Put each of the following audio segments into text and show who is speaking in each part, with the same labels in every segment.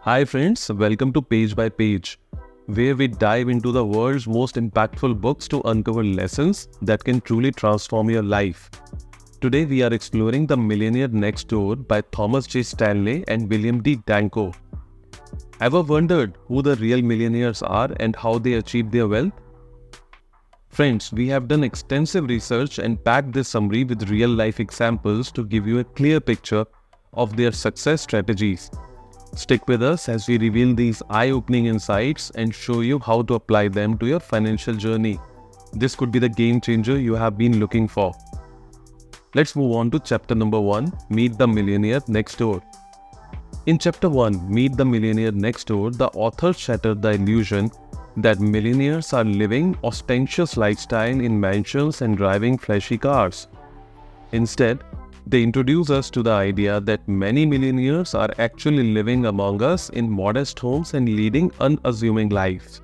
Speaker 1: Hi friends, welcome to Page by Page, where we dive into the world's most impactful books to uncover lessons that can truly transform your life. Today we are exploring The Millionaire Next Door by Thomas J. Stanley and William D. Danko. Ever wondered who the real millionaires are and how they achieve their wealth? Friends, we have done extensive research and packed this summary with real-life examples to give you a clear picture of their success strategies. Stick with us as we reveal these eye-opening insights and show you how to apply them to your financial journey. This could be the game changer you have been looking for. Let's move on to chapter number 1, Meet the Millionaire Next Door. In chapter 1, Meet the Millionaire Next Door, the author shattered the illusion that millionaires are living ostentatious lifestyle in mansions and driving flashy cars. Instead, they introduce us to the idea that many millionaires are actually living among us in modest homes and leading unassuming lives.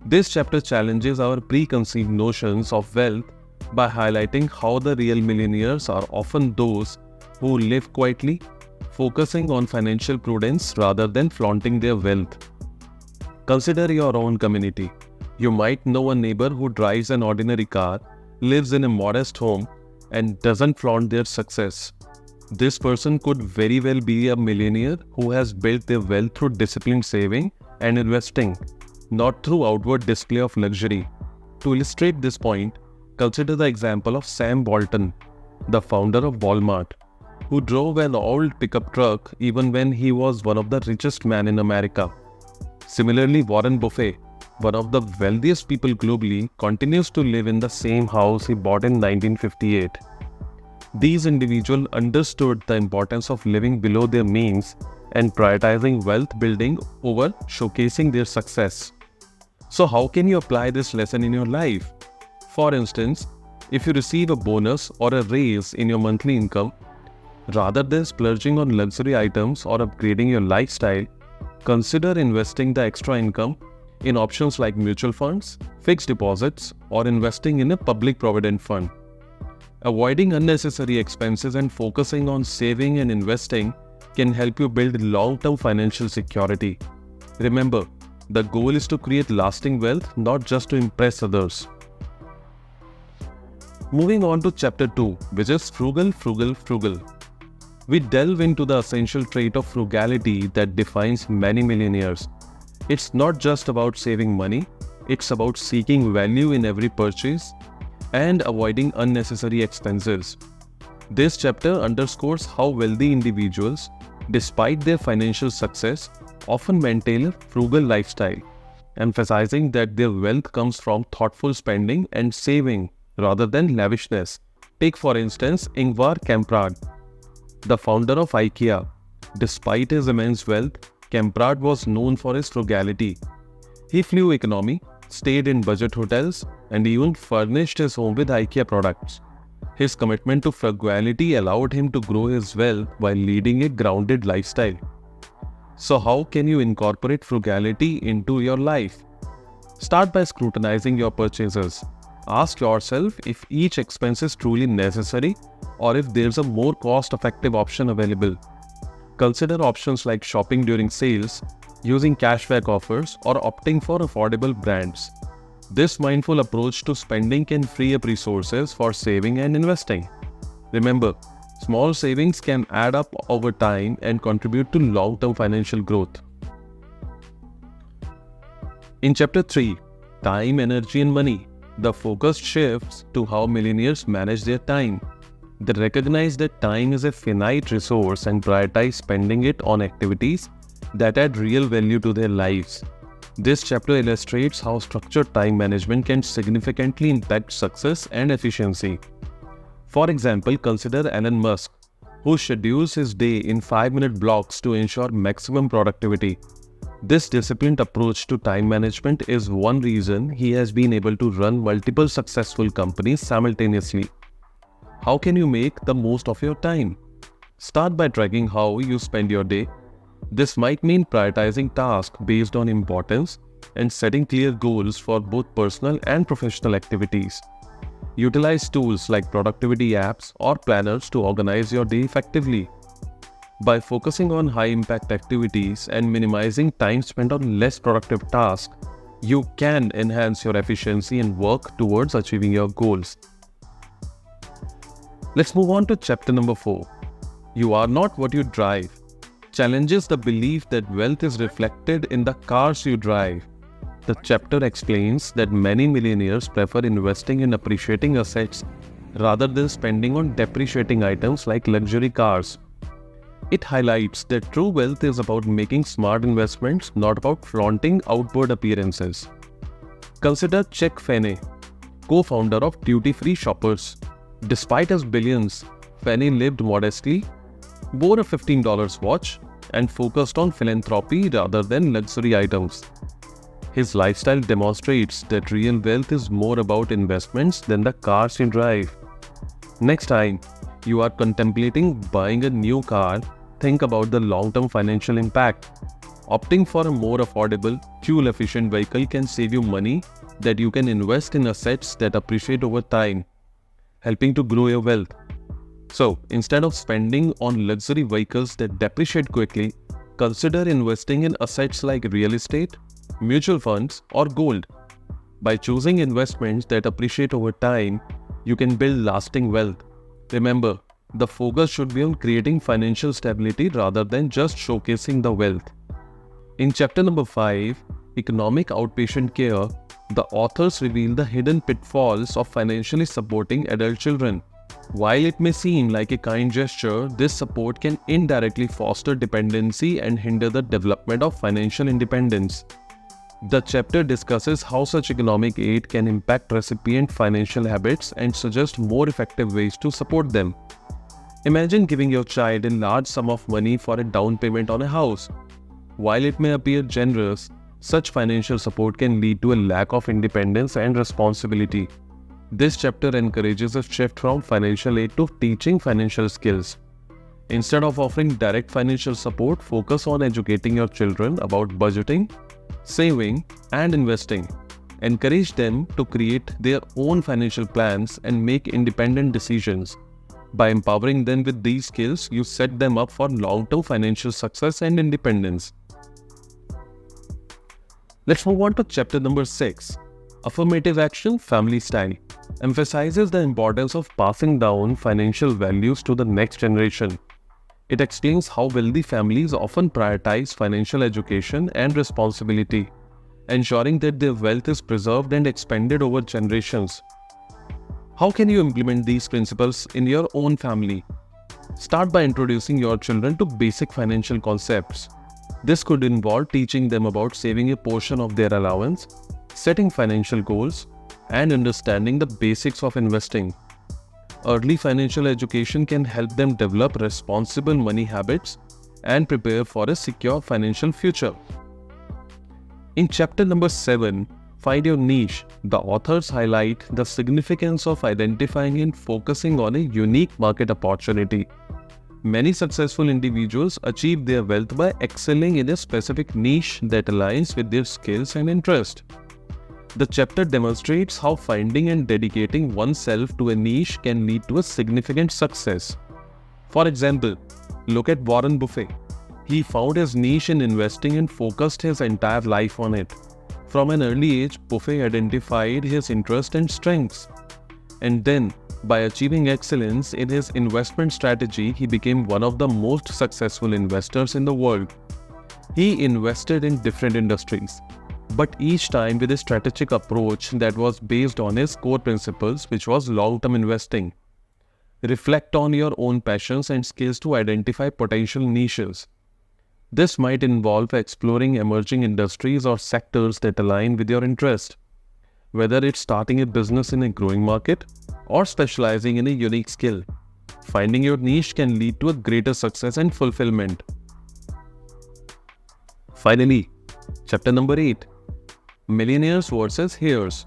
Speaker 1: This chapter challenges our preconceived notions of wealth by highlighting how the real millionaires are often those who live quietly, focusing on financial prudence rather than flaunting their wealth. Consider your own community. You might know a neighbor who drives an ordinary car, lives in a modest home, and doesn't flaunt their success. This person could very well be a millionaire who has built their wealth through disciplined saving and investing, not through outward display of luxury. To illustrate this point, consider the example of Sam Walton, the founder of Walmart, who drove an old pickup truck even when he was one of the richest men in America. Similarly, Warren Buffett, one of the wealthiest people globally, continues to live in the same house he bought in 1958. These individuals understood the importance of living below their means and prioritizing wealth building over showcasing their success. So how can you apply this lesson in your life? For instance, if you receive a bonus or a raise in your monthly income, rather than splurging on luxury items or upgrading your lifestyle, consider investing the extra income in options like mutual funds, fixed deposits, or investing in a public provident fund. Avoiding unnecessary expenses and focusing on saving and investing can help you build long-term financial security. Remember, the goal is to create lasting wealth, not just to impress others. Moving on to chapter 2, which is Frugal, Frugal, Frugal. We delve into the essential trait of frugality that defines many millionaires. It's not just about saving money, it's about seeking value in every purchase and avoiding unnecessary expenses. This chapter underscores how wealthy individuals, despite their financial success, often maintain a frugal lifestyle, emphasizing that their wealth comes from thoughtful spending and saving rather than lavishness. Take for instance Ingvar Kamprad, the founder of IKEA. Despite his immense wealth, Kamprad was known for his frugality. He flew economy, stayed in budget hotels, and even furnished his home with IKEA products. His commitment to frugality allowed him to grow his wealth while leading a grounded lifestyle. So how can you incorporate frugality into your life? Start by scrutinizing your purchases. Ask yourself if each expense is truly necessary or if there's a more cost-effective option available. Consider options like shopping during sales, using cashback offers, or opting for affordable brands. This mindful approach to spending can free up resources for saving and investing. Remember, small savings can add up over time and contribute to long-term financial growth. In chapter 3, Time, Energy and Money, the focus shifts to how millionaires manage their time. They recognize that time is a finite resource and prioritize spending it on activities that add real value to their lives. This chapter illustrates how structured time management can significantly impact success and efficiency. For example, consider Elon Musk, who schedules his day in 5-minute blocks to ensure maximum productivity. This disciplined approach to time management is one reason he has been able to run multiple successful companies simultaneously. How can you make the most of your time? Start by tracking how you spend your day. This might mean prioritizing tasks based on importance and setting clear goals for both personal and professional activities. Utilize tools like productivity apps or planners to organize your day effectively. By focusing on high-impact activities and minimizing time spent on less productive tasks, you can enhance your efficiency and work towards achieving your goals. Let's move on to chapter number 4. You are not what you drive. Challenges the belief that wealth is reflected in the cars you drive. The chapter explains that many millionaires prefer investing in appreciating assets rather than spending on depreciating items like luxury cars. It highlights that true wealth is about making smart investments, not about flaunting outward appearances. Consider Chuck Fenney, co-founder of Duty Free Shoppers. Despite his billions, Fenney lived modestly, wore a $15 watch, and focused on philanthropy rather than luxury items. His lifestyle demonstrates that real wealth is more about investments than the cars you drive. Next time you are contemplating buying a new car, think about the long-term financial impact. Opting for a more affordable, fuel-efficient vehicle can save you money that you can invest in assets that appreciate over time, helping to grow your wealth. So, instead of spending on luxury vehicles that depreciate quickly, consider investing in assets like real estate, mutual funds, or gold. By choosing investments that appreciate over time, you can build lasting wealth. Remember, the focus should be on creating financial stability rather than just showcasing the wealth. In chapter number 5, Economic Outpatient Care, the authors reveal the hidden pitfalls of financially supporting adult children. While it may seem like a kind gesture, this support can indirectly foster dependency and hinder the development of financial independence. The chapter discusses how such economic aid can impact recipient financial habits and suggest more effective ways to support them. Imagine giving your child a large sum of money for a down payment on a house. While it may appear generous, such financial support can lead to a lack of independence and responsibility. This chapter encourages a shift from financial aid to teaching financial skills. Instead of offering direct financial support, focus on educating your children about budgeting, saving, and investing. Encourage them to create their own financial plans and make independent decisions. By empowering them with these skills, you set them up for long-term financial success and independence. Let's move on to chapter number 6. Affirmative Action Family Style emphasizes the importance of passing down financial values to the next generation. It explains how wealthy families often prioritize financial education and responsibility, ensuring that their wealth is preserved and expanded over generations. How can you implement these principles in your own family? Start by introducing your children to basic financial concepts. This could involve teaching them about saving a portion of their allowance, setting financial goals, and understanding the basics of investing. Early financial education can help them develop responsible money habits and prepare for a secure financial future. In chapter number 7, Find Your Niche, the authors highlight the significance of identifying and focusing on a unique market opportunity. Many successful individuals achieve their wealth by excelling in a specific niche that aligns with their skills and interests. The chapter demonstrates how finding and dedicating oneself to a niche can lead to a significant success. For example, look at Warren Buffett. He found his niche in investing and focused his entire life on it. From an early age, Buffett identified his interests and strengths. And then, by achieving excellence in his investment strategy, he became one of the most successful investors in the world. He invested in different industries, but each time with a strategic approach that was based on his core principles, which was long-term investing. Reflect on your own passions and skills to identify potential niches. This might involve exploring emerging industries or sectors that align with your interest. Whether it's starting a business in a growing market or specializing in a unique skill, finding your niche can lead to a greater success and fulfillment. Finally, chapter number 8, Millionaires versus Heirs,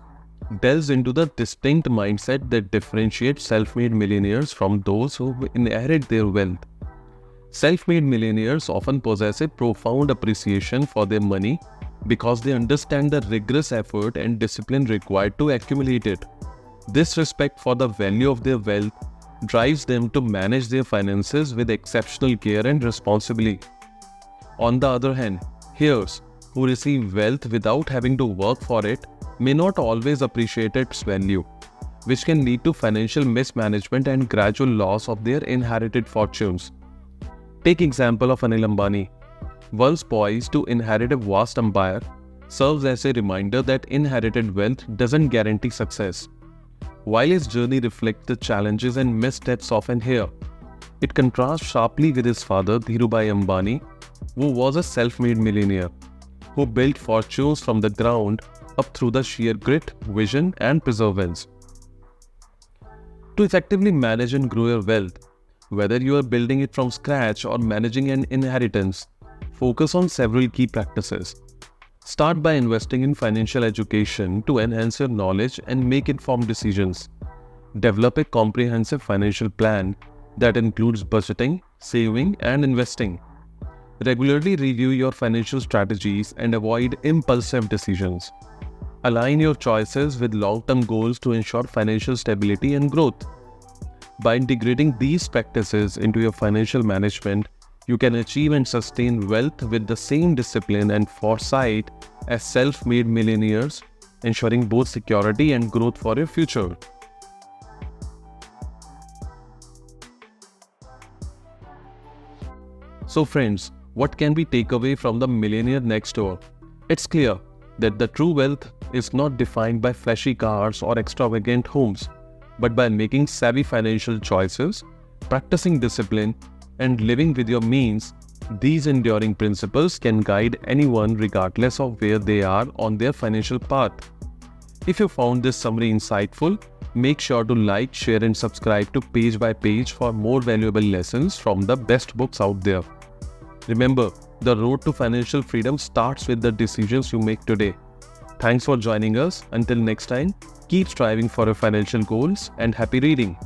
Speaker 1: delves into the distinct mindset that differentiates self-made millionaires from those who inherit their wealth. Self-made millionaires often possess a profound appreciation for their money because they understand the rigorous effort and discipline required to accumulate it. This respect for the value of their wealth drives them to manage their finances with exceptional care and responsibility. On the other hand, heirs who receive wealth without having to work for it may not always appreciate its value, which can lead to financial mismanagement and gradual loss of their inherited fortunes. Take example of Anil Ambani, once poised to inherit a vast empire, serves as a reminder that inherited wealth doesn't guarantee success. While his journey reflects the challenges and missteps of an heir, it contrasts sharply with his father Dhirubhai Ambani, who was a self-made millionaire, who built fortunes from the ground up through the sheer grit, vision and perseverance. To effectively manage and grow your wealth, whether you are building it from scratch or managing an inheritance, focus on several key practices. Start by investing in financial education to enhance your knowledge and make informed decisions. Develop a comprehensive financial plan that includes budgeting, saving, and investing. Regularly review your financial strategies and avoid impulsive decisions. Align your choices with long-term goals to ensure financial stability and growth. By integrating these practices into your financial management, you can achieve and sustain wealth with the same discipline and foresight as self-made millionaires, ensuring both security and growth for your future. So friends, what can we take away from the millionaire next door? It's clear that the true wealth is not defined by flashy cars or extravagant homes, but by making savvy financial choices, practicing discipline, and living with your means. These enduring principles can guide anyone regardless of where they are on their financial path. If you found this summary insightful, make sure to like, share and subscribe to Page by Page for more valuable lessons from the best books out there. Remember, the road to financial freedom starts with the decisions you make today. Thanks for joining us. Until next time, keep striving for your financial goals and happy reading.